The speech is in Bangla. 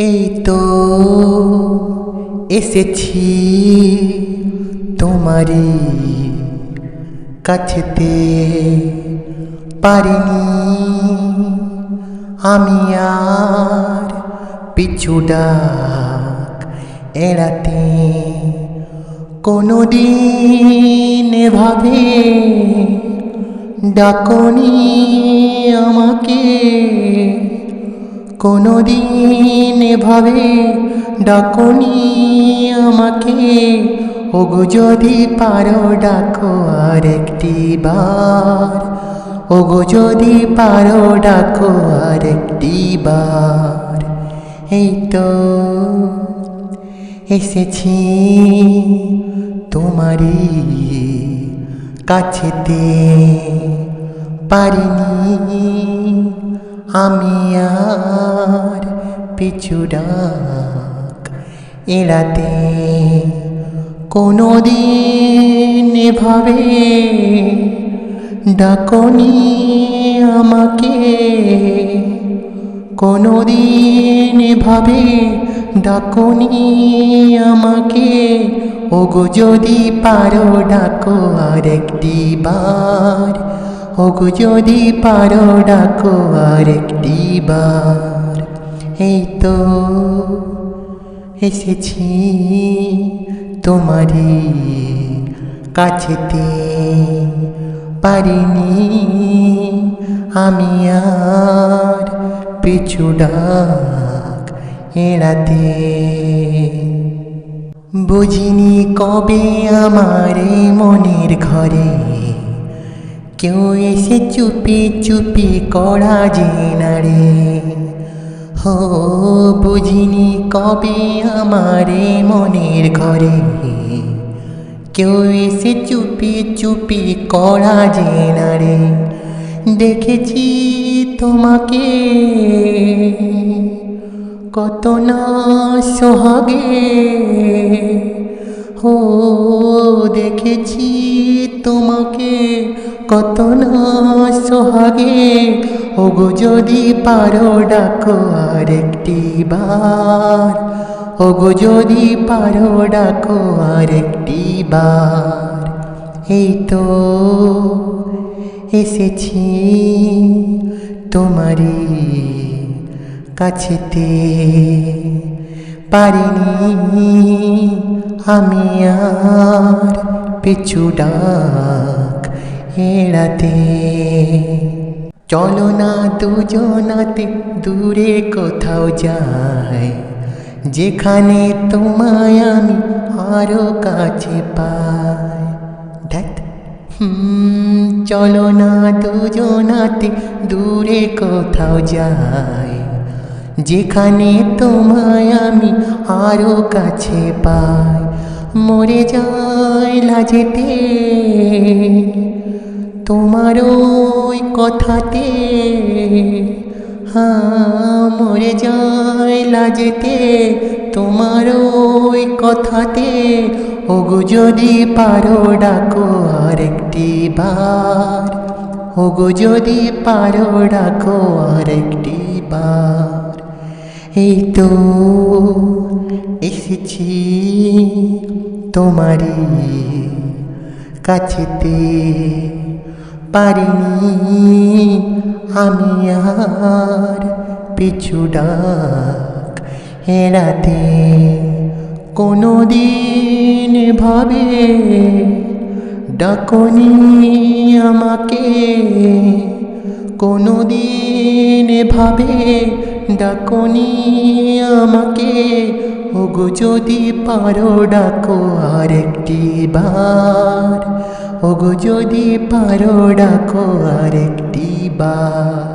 এই তো এসেছি তোমারই কাছেতে, পারিনি আমি আর পিছু ডাক এড়াতে। কোনোদিন এভাবে ডাকনি আমাকে, কোনোদিন এভাবে ডাকনি আমাকে। ওগো যদি পারো ডাকো আর একটি বার, ওগো যদি পারো ডাকো আর একটি বার। এই তো এসেছি তোমারই কাছেতে, পারিনি আমি আর পিছু ডাক এড়াতে। কোনোদিন এভাবে ডাকনি আমাকে, কোনোদিন এভাবে ডাকনি আমাকে। ওগো যদি পারো ডাকো আর একটি বার, ওগো যদি পারো ডাকো আর একটি বার। এই তো এসেছি তোমারই কাছেতে, পারিনি আমি আর পিছু ডাক এড়াতে। বুঝিনি কবে আমার মনের ঘরে কেউ এসে চুপি চুপি করা জেনারে। হো বুঝিনি কবে আমার মনের ঘরে কেউ এসে চুপি চুপি করা জেনারে। দেখেছি তোমাকে কত না সোহাগে, হো দেখেছি তোমাকে কত না সোহাগে। ওগো যদি পারো ডাকো আর একটি বার, ওগো যদি পারো ডাকো আর একটি বার। এই তো এসেছি তোমারই কাছেতে, পারিনি আমি আর পিছু ডাক এড়াতে। চলো না দুজনাতে দূরে কোথাও যাই, যেখানে তোমায় আমি আরো কাছে পাই। চলো না দুজনাতে দূরে কোথাও যাই, যেখানে তোমায় আমি আরো কাছে পাই। মরে যাই লাজেতে তোমার ওই কথাতে, মরে যাই লাজেতে তোমার ওই কথাতে। ওগো যদি পারো ডাকো আর একটি বার, ওগো যদি পারো ডাকো আর একটি বার। এই তো এসেছি তোমারই কাছেতে, পারিনি আমি আর পিছু ডাক এড়াতে। কোনোদিন ভাবে ডাকনি আমাকে, কোনোদিন ভাবে ডাকনি আমাকে। ওগো যদি পারো ডাকো আর একটি বার, ওগো যদি পারো ডাকো আর একটি বার।